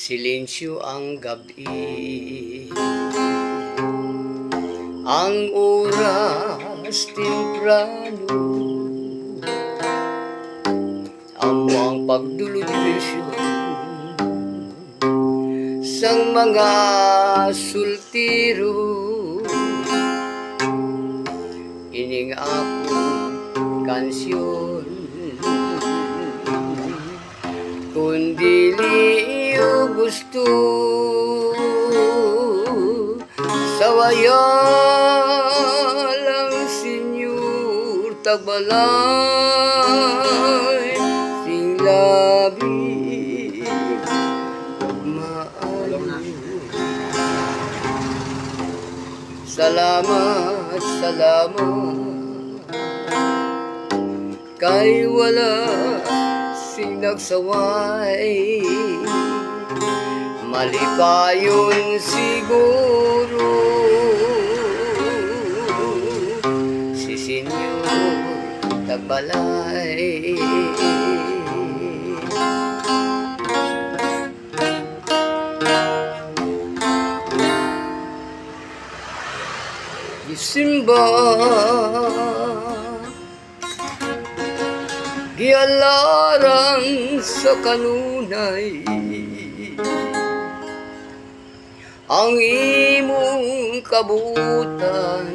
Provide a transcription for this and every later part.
Silensyo ang gabi, ang oras temprano, amo ang pagdulod-ilusyon sang mga sultiro. Ining akong kansyon, kundi liyo gusto sawaya lang senyor tagbalay sing labi maayo. Salamat, salamat kay wala sing nagsaway, malipayon siguro si senyor tagbalay. Simba gialarang sa kanunay ang imong kabutan,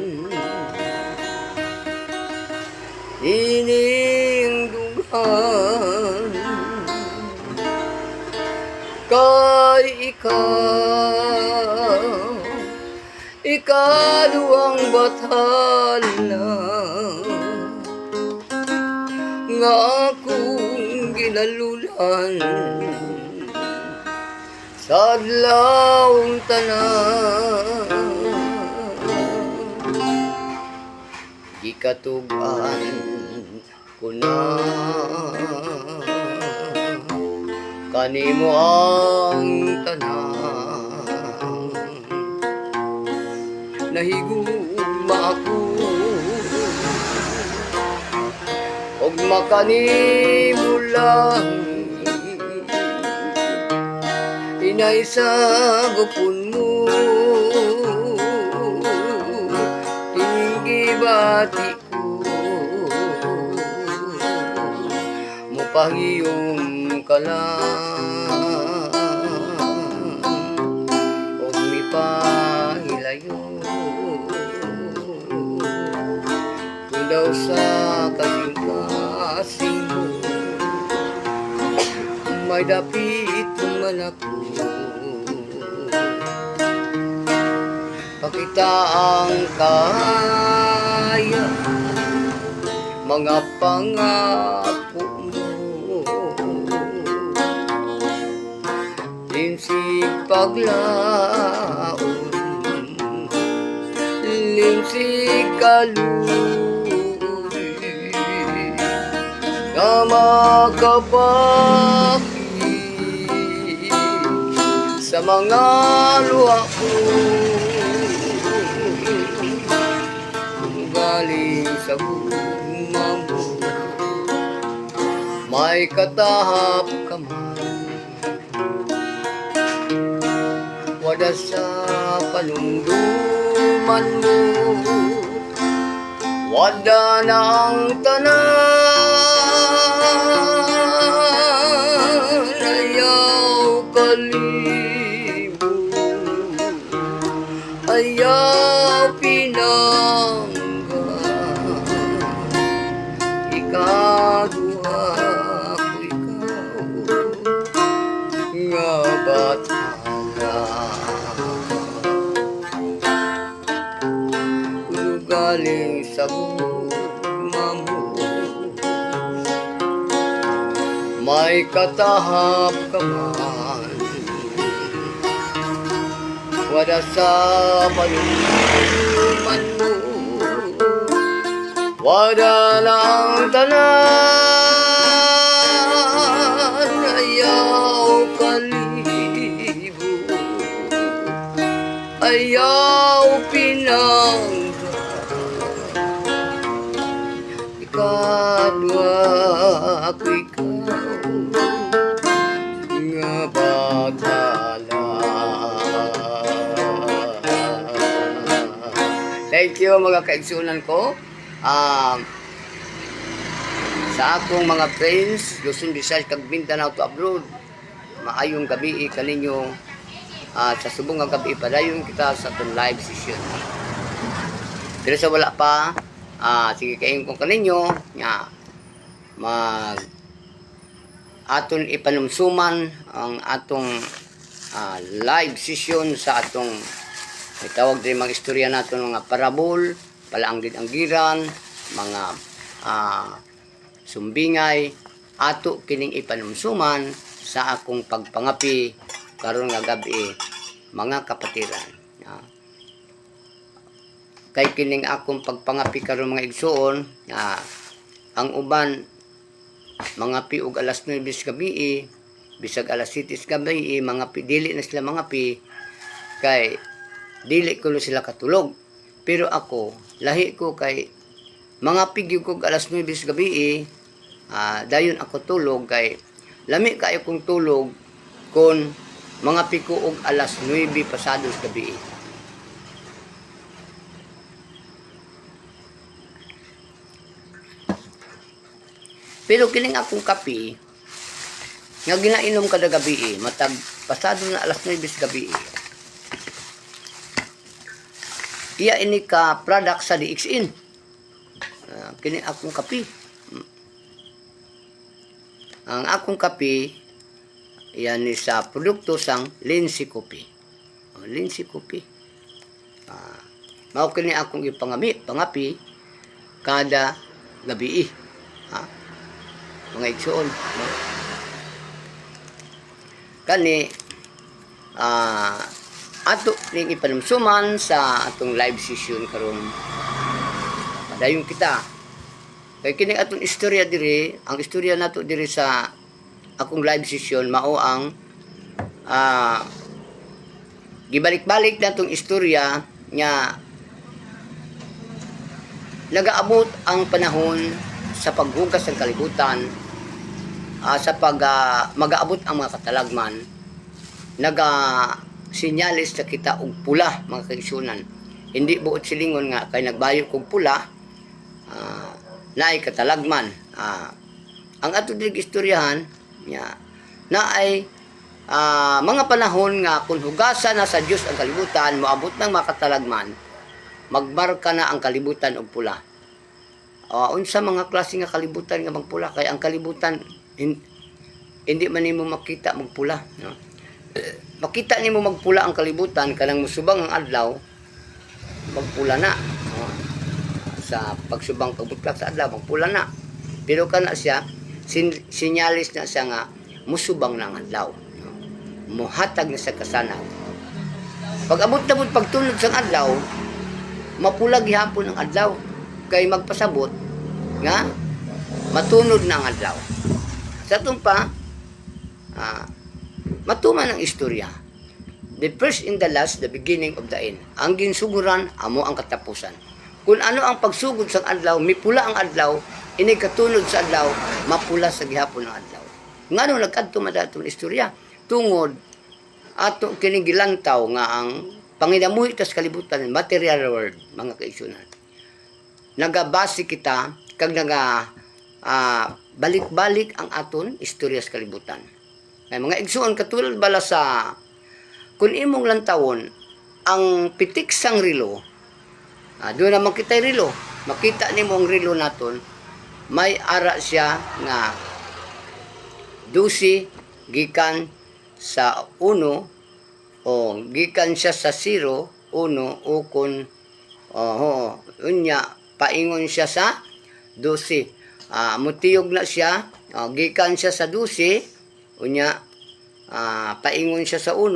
ining dughan kay ikaduang bathala nga akong ginalulan sa adlawng tanan. Gikatugan ko na kanimo ang tanan, nahigugma ako og makanimo lang inay sa gupon mo, ining gibati ko mupahiyom ka lang og mipahilayo kung daw sa kasing-kasing mo may dapit man ako. Pakita ang kaya mga pangako mo, linsig paglaon, linsig kaluoy nga makapakit sa mga luha ko galing sa gugma mo. May katahap ka man, wala sa panumduman mo, wala na ang tanan, ayaw kalibo, ayaw pinangga, ikaduha ko ikaw nga batala. Kuno galing sa gugma mo, may katahap ka man, wala sa panuluman mo, wala lang tanan, ayaw kalibo, ayaw pinangga, ikadwa ako ikaw nga bata. Thank you mga kaigsunan ko. Sa akong mga friends, Luzon, Visayas, kag Mindanao to abroad. Maayong gabi kaninyo. Sa subong nga gabi padayon kita sa atong live session. Pero sa wala pa, sige kain ko kaninyo nga mag aton ipanumsuman ang atong live session sa atong itawag din mga istorya naton, mga parabol, palaanggid-anggiran, mga sumbingay, ato kining ipanumsuman sa akong pagpangapi karon nga gabi mga kapatiran. Kay kining akong pagpangapi karon mga igsoon, ang uban mga pi og alas 9 gabi, bisag alas 7 gabi, mga pi dili na sila mga pi kay dili ko sila katulog. Pero ako lahi ko kay mga pigyo ko alas 9 gabi, dayon ako tulog kay lami kayo kong tulog kon mga piko og alas 9 pasados gabi. Pero kining akong kape nga ginainom kada gabi, matag pasado na alas 9 gabi. Iya ini ka product sa DXN. Kining akong kape. Ang akong kape yan ni sa produkto sang Lindsay Coffee. Lindsay Coffee. Mao kini akong pangapi kada gabi. Mga igsoon. Kani ato ning ipanumsuman sa atong live session karon. Padayon kita. Kay kini atong istorya diri, ang istorya nato diri sa akong live session mao ang gibalik-balik natong istorya nga nagaabot ang panahon sa paghugas ng kalibutan, sa mag-aabot ang mga katalagman, sinyalis na kita og pula mga kaigsunan. Hindi buot silingon nga kay nagbayo kog pula, naay katalagman. Ang ato dig istoryahan naay mga panahon nga kung hugasan na sa Dios ang kalibutan, moabot ng mga katalagman, magmarka na ang kalibutan og pula. Unsa mga klase nga kalibutan nga magpula, kay ang kalibutan hindi man nimo makita magpula, no? Makita nimo magpula ang kalibutan kanang musubang ang adlaw, magpula na, no? Sa pagsubang pagbutlak sa adlaw magpula na, pero kana siya sinyalis na siya nga musubang na ang adlaw, no? Muhatag na sa kasanag. Pag abot na pagtunod sa adlaw, mapula gihapon ang adlaw, kay magpasabot nga matunod na ang adlaw. Sa itong pa, matuman ang istorya. The first in the last, the beginning of the end. Ang ginsuguran, amo ang katapusan. Kung ano ang pagsugod sa adlaw, mipula ang adlaw, ini katunod sa adlaw, mapula sa gihapon ng adlaw. Ngano nagkadto madatong istorya? Tungod ato kining gilantaw nga ang panginamuhi tas kalibutan, material world, mga kaigsunan. Nagabase kita kag balik-balik ang aton istorya sa kalibutan. May mga igsuon katulad bala sa kun imong lantawon ang pitik sang rilo, doon naman kita rilo, makita nimo ang rilo naton, may ara siya nga 12 gikan sa 1 o gikan siya sa 0 1 o kun unya paingon siya sa 12. Mutiyog na siya, gikan siya sa 12, unya paingon siya sa 1,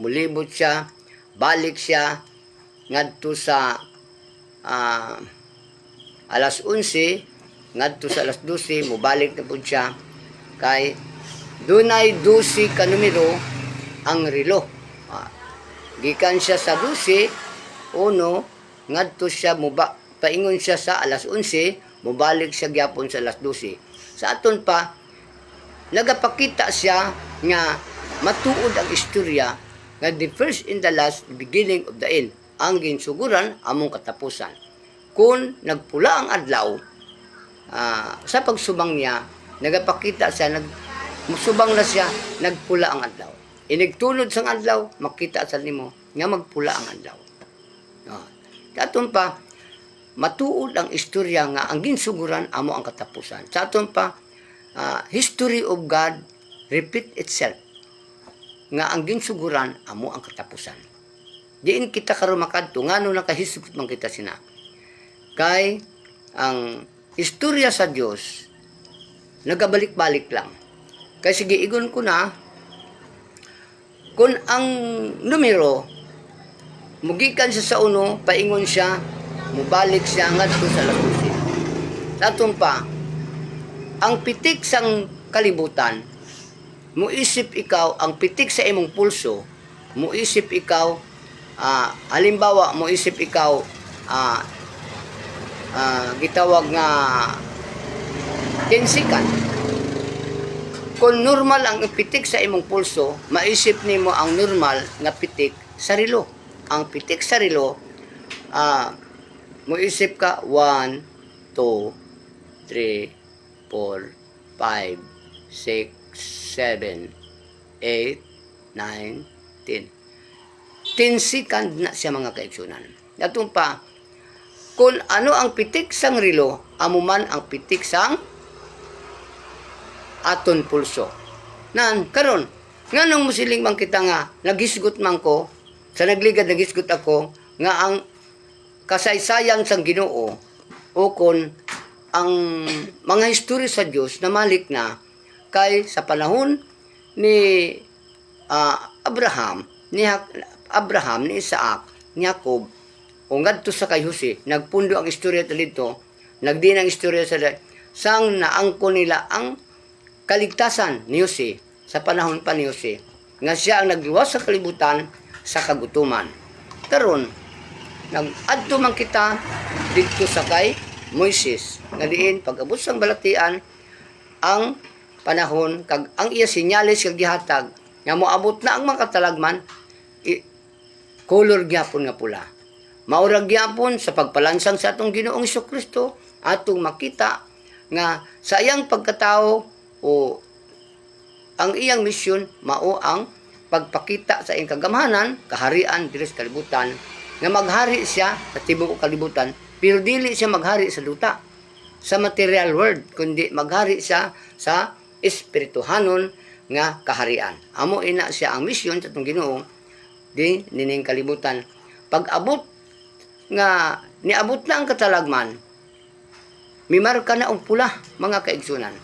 mulibot siya, balik siya ngadto sa alas 11, ngadto sa alas 12, mubalik na pud siya kay dunay 12 ka numero ang relo. Gikan siya sa 12, 1, ngadto siya paingon siya sa alas 11, mubalik siya gyapon sa alas 12. Sa aton pa, nagapakita siya nga matuod ang istorya nga the first in the last, the beginning of the end. Ang ginsuguran, among katapusan. Kung nagpula ang adlaw, sa pagsubang niya, nagapakita siya, musubang na siya, nagpula ang adlaw. Inigtunod sang adlaw, makita sa nimo nga magpula ang adlaw. Daton pa, matuod ang istorya nga ang ginsuguran amo ang katapusan. Sa aton pa, history of God repeat itself. Nga ang ginsuguran amo ang katapusan. Diin kita karon makadto ngano nakahisgot man kita sina. Kay ang istorya sa Dios nagabalik-balik lang. Kay sige igon ko na kung ang numero mugikan siya sa uno, paingon siya, mubalik siya ngadto sa lagusin. Daton pa, ang pitik sang kalibutan, muisip ikaw, ang pitik sa imong pulso, muisip ikaw, halimbawa, muisip ikaw, gitawag nga tensikan. Kung normal ang pitik sa imong pulso, maisip nimo ang normal nga pitik sa relo. Ang pitik sa relo, muisip ka 1, 2, 3, 4, 5, 6, 7, 8, 9, 10. 10 second na siya mga kaigsunan. Datong pa, kung ano ang pitik sang relo, amuman ang pitik sang aton pulso. Nan, karon, nganong musiling man kita nga, nagisgot man ko, sa nagligad nagisgot ako, nga ang kasaysayan sang Ginoo, o kon ang mga historya sa Dios na malik na, kay sa panahon ni Abraham, ni Isaac, ni Jacob, o ngadto sa kay Jose, nagpundo ang istorya dito, nagdi ang istorya sa sang naangko nila ang kaligtasan ni Jose sa panahon pa ni Jose, nga siya ang nagluwas sa kalibutan sa kagutuman. Karon, nag-adto man kita dito sa kay Moises, nga diin pag-abot sang balatian ang panahon kag ang iya sinyalis kag gihatag nga moabot na ang mga katalagman, color gyapon nga pula. Maurag gyapon sa pagpalansang sa atong Ginoong Hesukristo, atong makita nga sa iyang pagkatao o ang iyang misyon mao ang pagpakita sa iyang kagamhanan, kaharian diri sa kalibutan, nga maghari siya sa tibuok kalibutan, pero dili siya maghari sa duta, sa material world, kundi maghari siya sa espirituhanon nga kaharian. Amo ina siya ang misyon sa atong Ginoo di nining kalibutan. Pag-abot nga niabot na ang katalagman, mimarka na ang pula mga kaigsunan.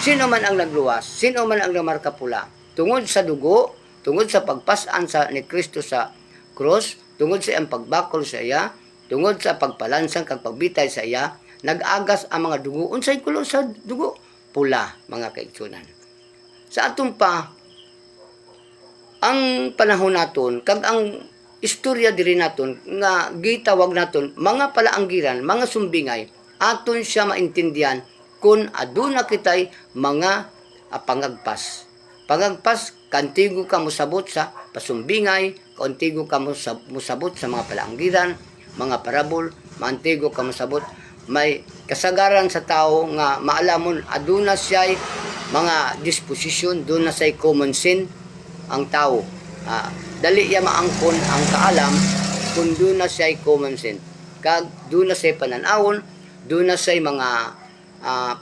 Sino man ang nagluwas, sino man ang namarka pula, tungod sa dugo, tungod sa pagpasan sa ni Kristo sa cross, tungod sa iyang pagbakol sa iya, tungod sa pagpalansang kag pagbitay sa iya, nag-agas ang mga dugo. Unsay kulo sa dugo? Pula, mga kaigsunan. Sa atong pa, ang panahon naton, kag ang istorya diri naton, nga gitawag naton, mga palaanggiran, mga sumbingay, aton siya maintindihan kung aduna kitay mga pangagpas. Pangagpas, kantigo ka musabot sa pasumbingay, kantigo ka musabot sa mga palaanggiran, mga parabol, mantigo ka musabot. May kasagaran sa tao nga maalamon aduna siya'y mga disposisyon, doon na siya'y common sin ang tao. Dali ya maangkon ang kaalam kung doon na siya'y common sin. Kag doon na siya'y pananawon, doon na siya'y mga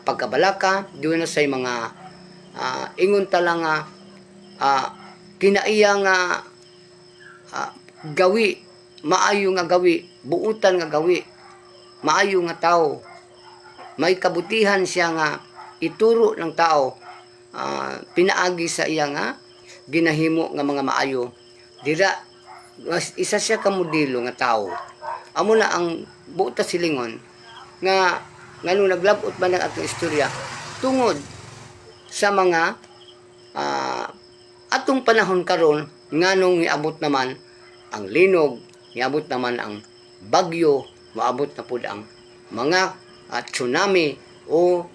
pagkabalaka, doon na siya'y mga ingon talang kinaiya nga gawi, maayo nga gawi, buutan nga gawi, maayo nga tao. May kabutihan siya nga ituro ng tao, pinaagi sa iya nga ginahimo nga mga maayo. Dira, isa siya ka modelo nga tao. Amo na ang buta silingon nga nganong naglabot ba ng atong istorya tungod sa mga atong panahon karon nganong niabot naman ang linog, niabot naman ang bagyo, maabot na pud ang mga tsunami o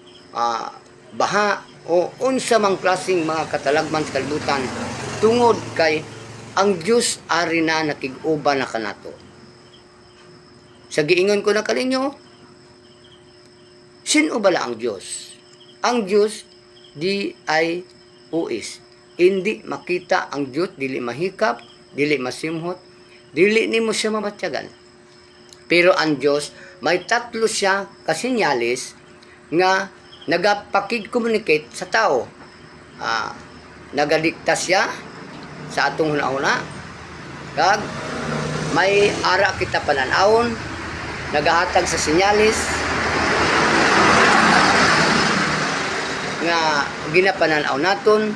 baha o unsa mang klaseng mga katalagman sa kalibutan tungod kay ang Dios ari na nakig-uban na kanato. Sa giingon ko na kaninyo, sino bala ang Diyos? Ang Diyos, D-I-O-S. Hindi makita ang Diyos, dili mahikap, dili masimhot, dili nimo siya mabatyagan. Pero ang Diyos, may tatlo siya kasinyalis nga nagapakig-communicate sa tao. Nagadikta siya sa atong hunahuna, kag may ara kita pananawon, nagahatag sa sinyalis nga ginapananaw naton,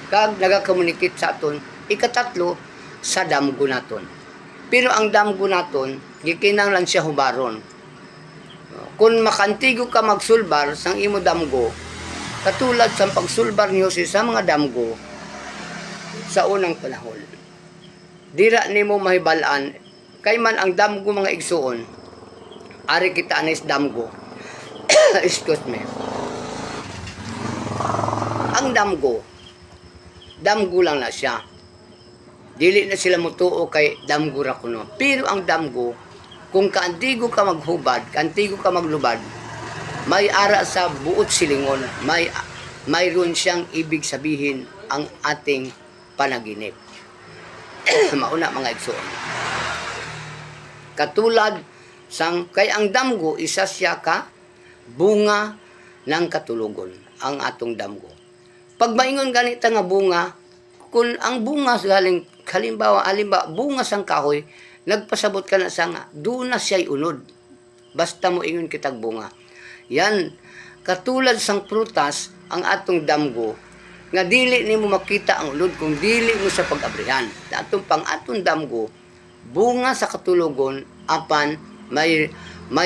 kag nagakommunicate sa aton. Ikatatlo, sa damgo naton. Pero ang damgo naton, gikinahanglan siya hubaron. Kung makantigo ka magsulbar sang imo damgo, katulad sa pagsulbar niyo sa mga damgo sa unang panahon, dira nimo mahibalaan kay man ang damgo mga igsuon, ari kita anis damgo. Excuse me. Ang damgo lang na siya. Dili na sila mutuo kay damgo ra kuno. Pero ang damgo, kung kaantigo ka maghubad, kaantigo ka maglubad, may ara sa buot silingon, mayroon siyang ibig sabihin ang ating panaginip. Mauna mga igsoon. Katulad sang kay ang damgo, isa siya ka bunga ng katulugon, ang atong damgo. Pag maingon ganita nga bunga, kung ang bunga galing halimbawa bunga sang kahoy, nagpasabot ka na sa nga, doon na siya'y unod. Basta mo ingon kitag bunga. Yan, katulad sang prutas, ang atong damgo, nga dili nimo makita ang unod kung dili mo sa pag-abrihan. Atong atong damgo, bunga sa katulugon, apan may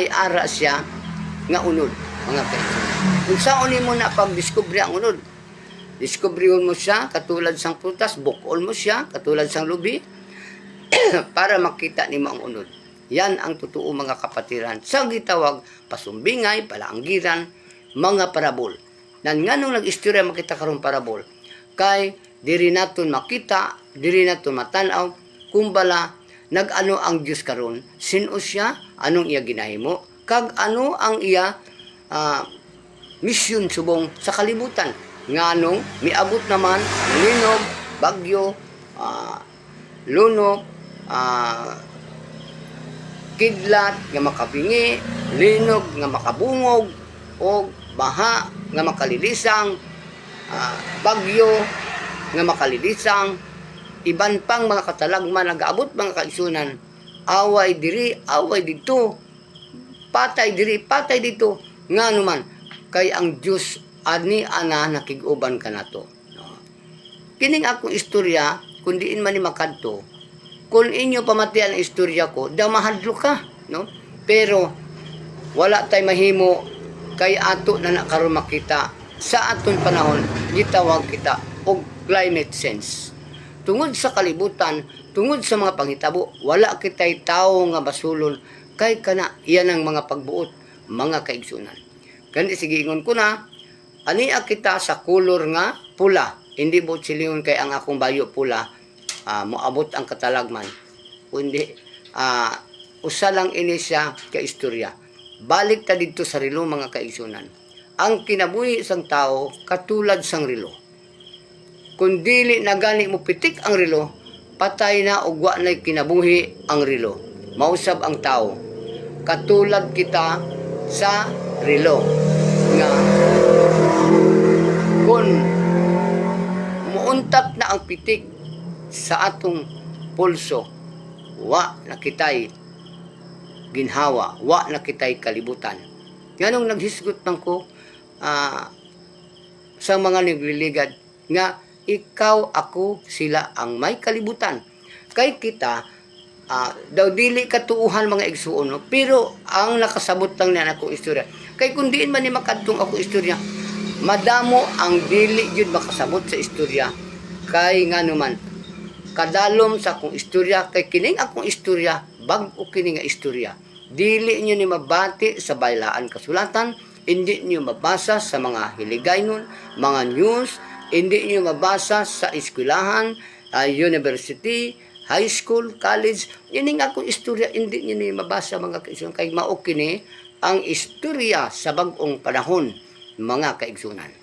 ara siya nga unod, mga kaibigan. Kung saan mo na pag-discovery ang unod, diskubrihon mo siya, katulad sang prutas, bukol mo siya, katulad sang lubi, para makita ni mo ang unod. Yan ang totoo mga kapatiran. Sa gitawag, pasumbingay, palaanggiran, mga parabol. Nan nga nung nag-istorya makita karong parabol, kay diri naton makita, diri naton matanaw, kumbala, nag-ano ang Diyos karon, sino siya, anong iya ginahimo, kag ano ang iya misyon subong sa kalibutan. Nganong miabot naman linog, bagyo, lunok, kidlat nga makabingi, linog nga makabungog, o baha nga makalilisang, bagyo nga makalilisang, iban pang mga katalagman nagaabot mga kaisunan, away diri, away dito, patay diri, patay dito, nga naman kay ang Diyos ani ana nakiguban ka nato. Kining akong istorya, kung diin man ni makadto, kung inyo pamatian ang istorya ko, daw mahadlo ka, no? Pero wala tay mahimo kay ato na nakaroon makita sa aton panahon, gitawag kita og climate change. Tungod sa kalibutan, tungod sa mga panghitabo, wala kitay tao nga basulon kay kana iyan ang mga pagbuot, mga kaigsunan. Kandi sige ingon ko na, ania kita sa kulor nga pula. Hindi mo silingon kay ang akong bayo pula, moabot ang katalagman. Kundi, usa lang ini siya ka istorya. Balik ta dito sa rilo mga kaigsunan. Ang kinabuhi sang tao katulad sang rilo. Kung dili na gani mo pitik ang rilo, patay na ug wa nay kinabuhi ang rilo. Mausab ang tao. Katulad kita sa rilo nga kung muuntat na ang pitik sa atong pulso, wa na kitay ginhawa, wa na kitay kalibutan. Nganong naghisgot man ko sa mga nagliligad nga ikaw, ako, sila ang may kalibutan. Kay kita, daw dili katuuhan mga igsuon, no? Pero ang nakasabot lang na ako istorya. Kay kung diin man ni makadtong ako istorya, madamo ang dili yun makasabot sa istorya. Kay nga naman, kadalom sa akong istorya, kay kining akong istorya, bag-o kining nga istorya. Dili nyo ni mabati sa baylaan kasulatan, hindi nyo mabasa sa mga hiligaynon, mga news, hindi nyo mabasa sa eskwelahan, university, high school, college, ini nga akong istorya, hindi nyo ni mabasa mga kaigsunan, kay mao kini ang istorya sa bagong panahon, mga kaigsunan.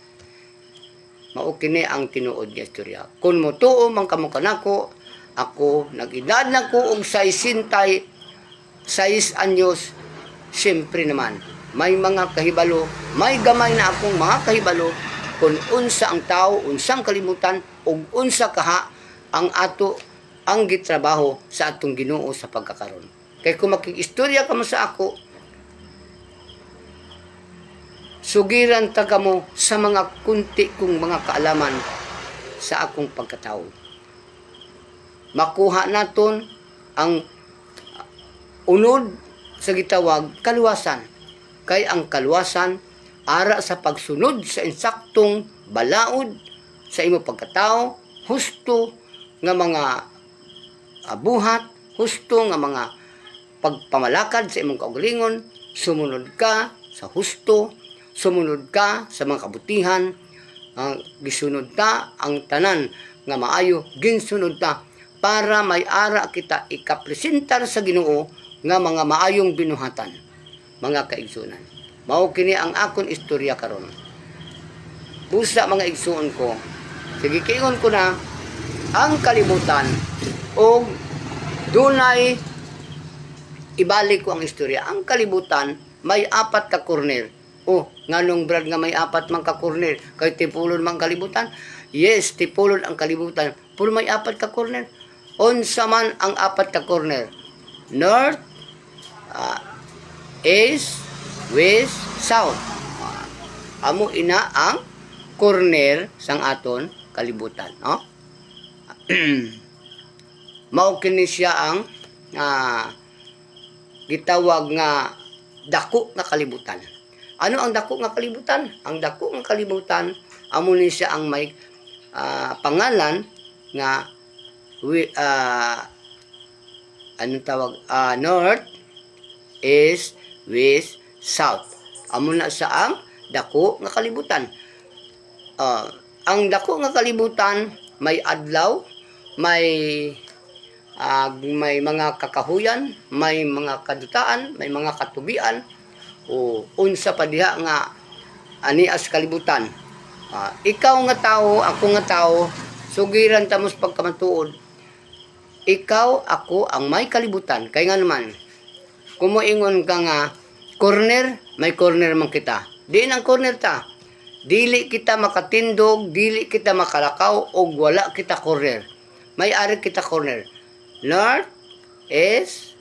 Mao kini ang tinuod nga istorya. Kung motuo man kamo kanako, ako nag-edad na ko og 6 anyos, siyempre naman may mga kahibalo, may gamay na akong mga kahibalo kung unsa ang tao, unsang kalimutan ug unsa kaha ang ato ang gitrabaho sa atong Ginoo sa pagkakaron. Kay kung makikistorya ka mo sa ako, sugiran ta kamo sa mga kunti kong mga kaalaman sa akong pagkatao. Makuha naton ang unod sa gitawag kaluwasan. Kay ang kaluwasan ara sa pagsunod sa insaktong balaod sa imo pagkatao, husto nga mga buhat, husto nga mga pagpamalakad sa imong kaugalingon, sumunod ka sa husto, sumunod ka sa mga kabutihan, gisunod ta ang tanan nga maayo, ginsunod ta para may ara kita ikapresentar sa Ginoo nga mga maayong binuhatan, mga kaigsunan. Mao kini ang akon istorya karon. Busa mga igsuon ko, sige kiingon ko na ang kalibutan o dunay ibalik ko ang istorya. Ang kalibutan may 4 ka corner. Oh, nganong brad nga may 4 man ka corner? Kay tipulon man kalibutan? Yes, tipulon ang kalibutan. Pero may 4 ka corner. Unsa man ang 4 ka corner? North, East, West, South. Amo ina ang corner sang aton kalibutan, no? Mao kini siya ang gitawag nga dako nga kalibutan. Ano ang dako nga kalibutan? Ang dako nga kalibutan amo ni siya ang may pangalan nga anong tawag? North, East, West, South. Amo na sa ang dako nga kalibutan. Ang dako nga kalibutan may adlaw, may mga kakahuyan, may mga kadutaan, may mga katubian, o unsa pa diha nga anias kalibutan. Ikaw nga tao, ako nga tao, sugiran ta mo sa pagkamatuod. Ikaw, ako ang may kalibutan. Kaya nga naman, kung moingon ka nga corner, may corner man kita. Diin ang corner ta. Dili kita makatindog, dili kita makalakaw, o wala kita corner. May ari kita corner. North, East,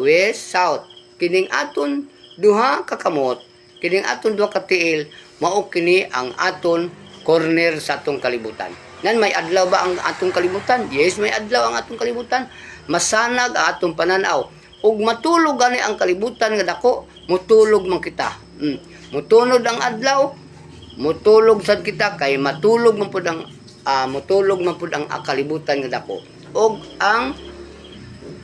West, South. Kining aton duha ka kamot, kining aton duha ka tiil, mao kini ang aton corner sa atong kalibutan. Nan may adlaw ba ang atong kalibutan? Yes, may adlaw ang atong kalibutan. Masanag ang atong pananaw. Ug matulog gani ang kalibutan nga dako, mutulog man kita. Mutunod ang adlaw, mutulog sad kita kay matulog man pud ang kalibutan nga dako. Og ang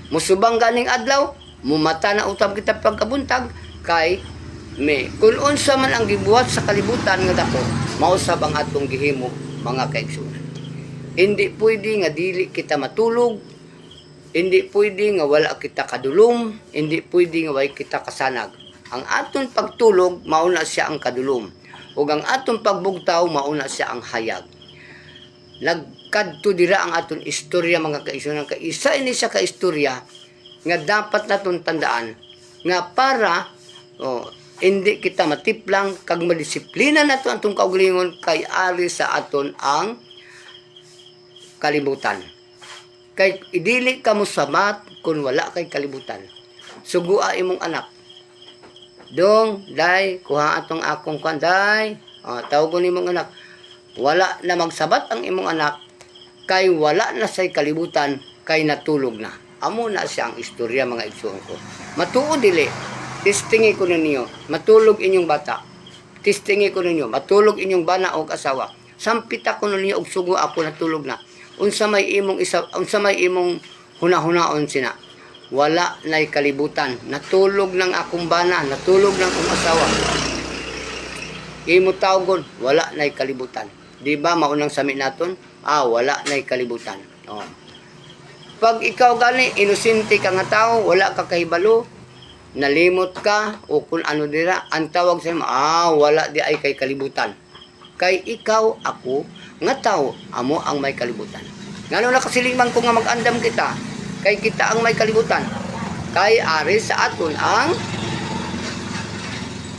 musubang ganing adlaw, mumata na utab kita pagkabuntag kay kung unsa man ang gibuhat sa kalibutan nga dako, mausab ang atong gihimo, mga kaigsunan. Hindi pwede nga dili kita matulog, hindi pwede nga wala kita kadulom, hindi pwede nga wala kita kasanag. Ang aton pagtulog mauna siya ang kadulom, ug ang aton pagbugtaw mauna siya ang hayag. Nagkadto dira ang aton istorya, mga kaigsunan. Kay isa ini siya ka istorya nga dapat naton tandaan nga para hindi kita matiplang kag madisiplina nato atong kaugalingon kay ari sa aton ang kalibutan. Kay idili ka mo samat kung wala kay kalibutan. Sugua imong anak. Dong, day, kuha atong akong kanday. Tawagon imong anak. Wala na magsabat ang imong anak kay wala na say kalibutan kay natulog na. Amo na siya ang istorya, mga igsoon ko. Matuod dili. Testingi ko ninyo. Matulog inyong bata. Testingi ko ninyo. Matulog inyong bana o asawa. Sampita ko ninyo og sugo ako natulog na. Unsa may imong huna-hunaon sina. Wala na'y kalibutan. Natulog ng akong bana, natulog ng akong asawa. Imo tawgon, wala na'y kalibutan. Di ba maunang sami naton? Wala na'y kalibutan. Pag ikaw gani, inosente ka nga tao, wala ka kahibalo, nalimot ka, o kung ano dira, ang tawag sa imo, wala di ay kay kalibutan. Kay ikaw, ako, nga tao, amo ang may kalibutan. Ngano nakasiling man ko nga mag-andam kita, kay kita ang may kalibutan. Kay ari sa aton ang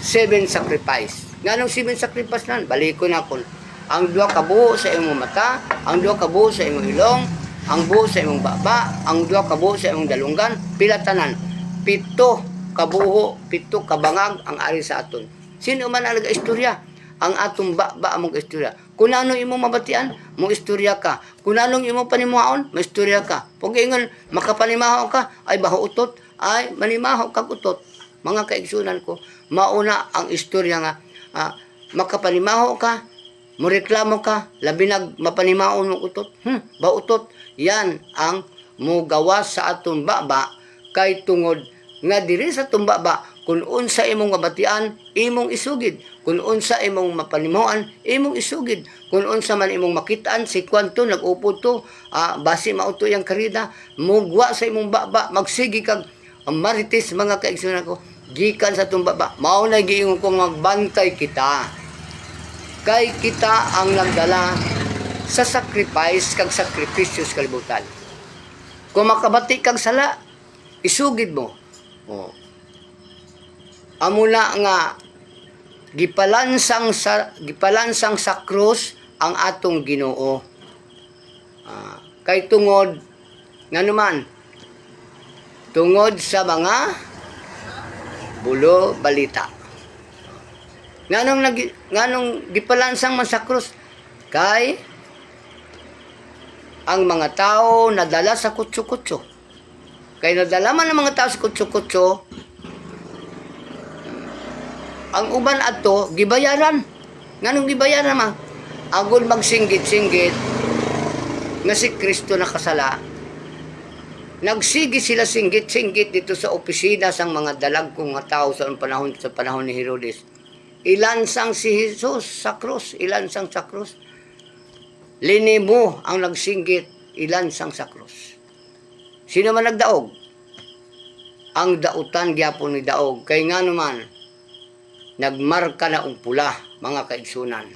7 sacrifice. Nganong 7 sacrifice nan? Baliko na kon. Ang 2 ka buho sa imong mata, ang 2 ka buho sa imong ilong, ang buho sa imong baba, ang 2 ka buho sa imong dalunggan, pila tanan. 7 ka buho, 7 ka bangag ang ari sa aton. Sino man ang nag-istorya? Ang atong baba among istorya. Kung ano imong mabatian, mo istorya ka. Kung anong imong panimuhaon, mo istorya ka. Pag ingon makapanimahaw ka, ay baho utot, ay manimahaw kag utot. Mga kaigsunan ko, mauna ang istorya nga makapanimaho ka, mureklamo ka, labi nag mapanimaon mong utot. Bautot, yan ang mugawas sa atong baba kay tungod nga diri sa atong baba kung unsa imong mabatian, imong isugid. Kung unsa imong mapanimuan, imong isugid. Kung unsa man imong makitaan, si kwanto nag-upod to, basi mauto yang karida, mugwa sa imong baba, magsigi kag marites mga kaigsunan ko, gikan sa atong baba. Mao na giingon ko magbantay kita. Kay kita ang nagdala sa sacrifice kag sakripisyo sa kalibutan. Kung makabati kag sala, isugid mo. Amuna nga gipalansang sa krus ang atong Ginoo. Kay tungod nganuman tungod sa mga bulo balita. Nganong gipalansang man sa krus kay ang mga tao nadala sa kutso-kutso. Kay nadala man ang mga tao sa kutso-kutso, ang uban ato gibayaran. Nganong gibayaran man? Agud magsinggit-singgit nga si Kristo nakasala. Nagsigi sila singgit-singgit dito sa opisina sang mga dalagkong nga tao sa panahon ni Herodes. Ilansang si Jesus sa krus, ilansang sa krus. Linimo ang nagsinggit, ilansang sa krus. Sino man nagdaog? Ang dautan gyapon ni daog kay ngano man nagmarka na og pula, mga kaigsunan.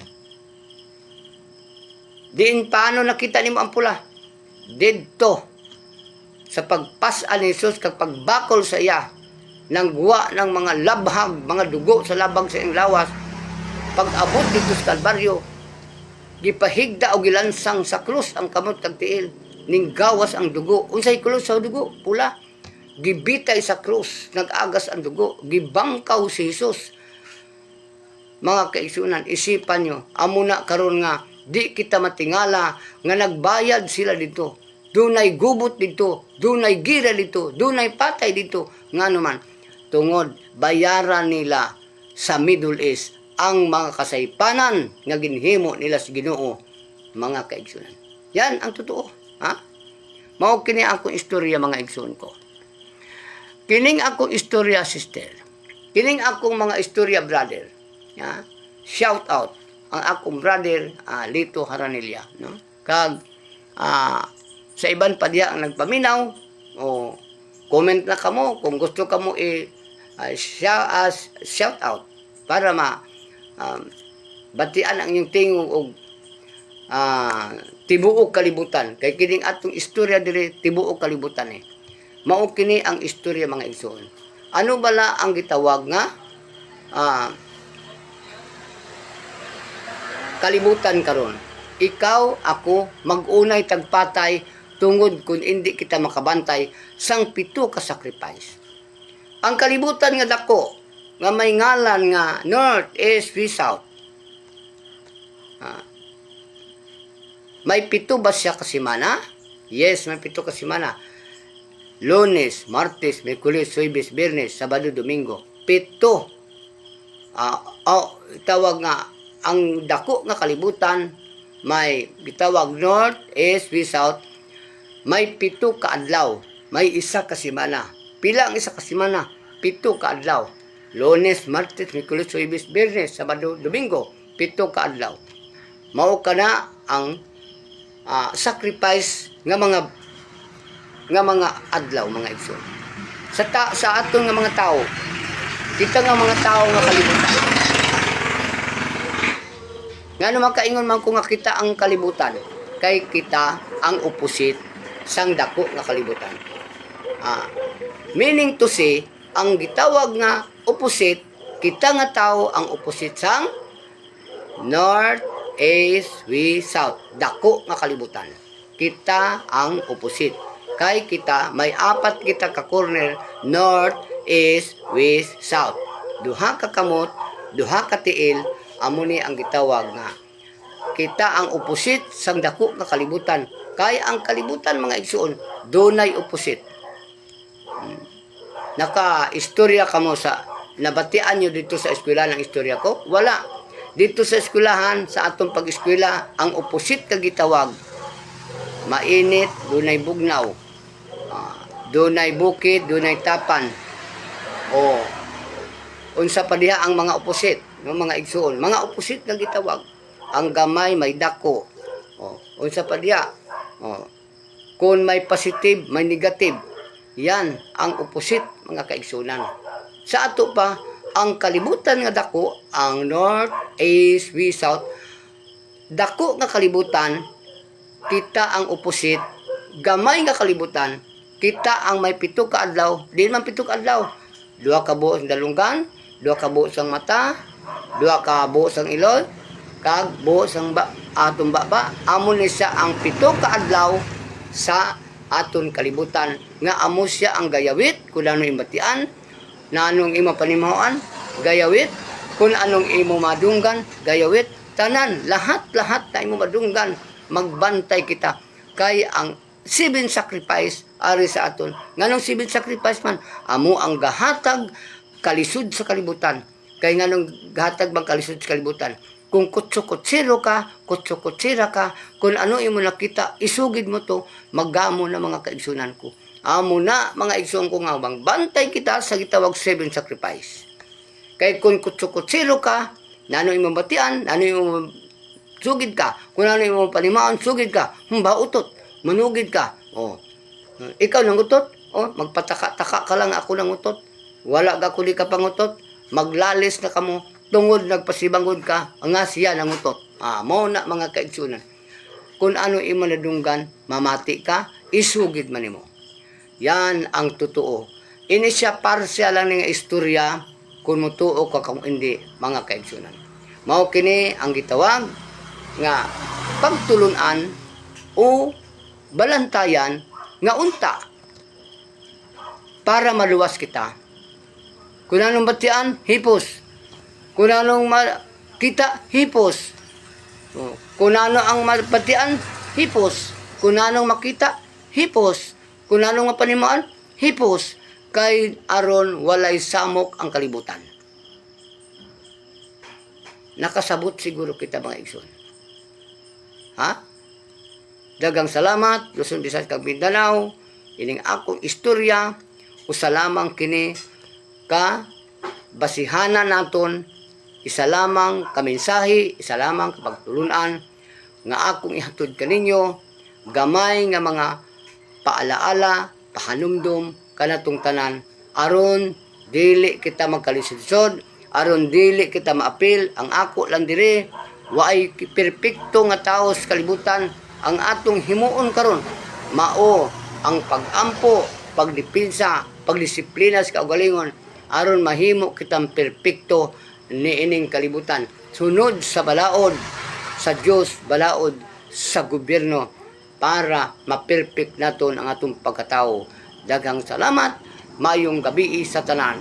Diin paano nakita nimo ang pula? Didto sa pagpasal ni Jesus kag pagbakol sa iya nang guwa ng mga labhag, mga dugo sa labag sa iyang lawas, pag-abot dito sa Kalbaryo, gipahigda o gilansang sa krus ang kamot kag tiil, ning gawas ang dugo. Unsay kulos sa dugo? Pula. Gibitay sa krus, nag-agas ang dugo, gibangkaw si Jesus. Mga kaigsunan, isipan nyo, amuna karon nga, di kita matingala nga nagbayad sila dito. Dunay gubot dito, dunay gira dito, dunay patay dito. Nga naman, tungod bayaran nila sa Middle East ang mga kasaypanan nga ginhimo nila sa Ginoo, mga kaigsunan. Yan ang totoo. Mao kini akong istorya, mga igsoon ko. Kining akong istorya, sister. Kining akong mga istorya, brother. Shout out ang akong brother Lito Haranilla, no? Kag sa iban pa diya ang nagpaminaw, o comment na kamo kung gusto kamo shout out para batian ang inyong tingog og tibuok kalibutan. Kay kining atong istorya diri tibuok kalibutan mao kini ang istorya, mga igsoon. Ano bala ang gitawag nga kalibutan karon? Ikaw, ako, mag-unay tagpatay tungod kung hindi kita makabantay sang 7 ka sacrifice. Ang kalibutan nga dako nga may ngalan nga North, East, West, South. May 7 ba siya kasimana? Yes, may 7 kasimana. Lunes, Martes, Miyerkules, Huwebes, Biyernes, Sabado, Domingo. 7. Tawag nga ang dako nga kalibutan, may gitawag North, East, West, South. May 7 ka adlaw, may 1 ka semana. Pila ang 1 ka semana? 7 ka adlaw. Lunes, Martes, Miyerkules, Huwebes, Biyernes, Sabado, Domingo. 7 ka adlaw. Mao kana ang sacrifice nga mga nga mga adlaw mga igsoon. Sa aton nga mga tao, kita nga mga tao nga kalibutan. Ngano makaingon man ko nga kita ang kalibutan, kay kita ang opposite sang dako nga kalibutan. Meaning to say, ang gitawag nga opposite, kita nga tao ang opposite sang north, east, west, south. Dako nga kalibutan. Kita ang opposite. Kay kita, may apat kita ka corner, north, east, west, south. Duha ka kamot, duha ka tiil, amo ni ang gitawag nga. Kita ang opposite sang dako nga kalibutan. Kay ang kalibutan mga igsuon, dunay opposite. Naka-istorya ka mo sa, nabatian nyo dito sa eskwela ng istorya ko? Wala. Dito sa eskwelahan, sa atong pag-eskwela, ang opposite ka gitawag. Mainit, dunay bugnaw. Dunay bukid, dunay tapan. O, unsa pa diha ang mga opposite, ng mga igsuon. Mga opposite ka gitawag. Ang gamay may dako. O, unsa pa diha? O, kung may positive, may negative. Yan ang opposite mga kaigsunan. Sa ato pa, ang kalibutan nga dako, ang north, east, west, south, dako nga kalibutan, kita ang opposite, gamay nga kalibutan, kita ang may pito ka adlaw, di man pito ka adlaw, duha ka buos ang dalunggan, duha ka buos ang mata, duha ka buos ang ilod, kag buos ang atong baba, amo ni siya ang pito ka adlaw sa aton kalibutan nga amo siya ang gayawit kung anong imbatian na anong imo panimuan gayawit kung anong imo madunggan gayawit tanan lahat na imo madunggan magbantay kita kay ang 7 sacrifice ari sa aton nganong 7 sacrifice man amo ang gahatag kalisod sa kalibutan kay nganong gahatag bang kalisod sa kalibutan kung kutso-kutsiro ka, kutso-kutsira ka, kung ano imo nakita, isugid mo to, maggamo na mga kaigsunan ko. Amo na mga igsuon ko nga, bantay kita sa gitawag 7 sacrifice. Kay kung kutso-kutsiro ka, nano imo batian, nano imo sugid ka, kung ano imo panimaan, sugid ka, utot, manugid ka. O, ikaw nang utot, magpataka-taka ka lang ako nang utot, wala ka kuli ka pangutot, maglalis na kamo, tungod nagpasibangod ka, nga siya nangutot. Mo na mga kaigsunan. Kung ano imo nadunggan, mamati ka, isugid man nimo. Yan ang totoo. Ini siya parsya lang ng istorya kung mutuo ka kung hindi mga kaigsunan. Mao kini ang gitawag nga pagtulunan o balantayan nga unta para maluwas kita. Kung anong batian, hipos. Kung anong kita, hipos. Kung ano ang mapatian, hipos. Kung anong makita, hipos. Kung anong mapanimaan, hipos. Kay aron walay samok ang kalibutan. Nakasabot siguro kita mga igsoon. Ha? Dagang salamat, Luzon, Visayas, kag Mindanao. Ining akong istorya, usalamang kini ka basihanan naton. Isa lamang kamensahe, isa lamang kapagtulunan nga akong ihatod kaninyo, gamay nga mga paalaala, pahanumdum, kanatong tanan, aron dili kita magkalisod, aron dili kita maapil, ang ako lang dire, waay perpekto nga tao sa kalibutan, ang atong himuon karon mao ang pagampo, pagdepensa, pagdisiplina sa kaugalingon, aron mahimo kitang perpekto niining kalibutan. Sunod sa balaod sa Dios, balaod sa gobyerno para ma-perfect naton ang atong pagkatao. Daghang salamat, mayong gabi sa tanan.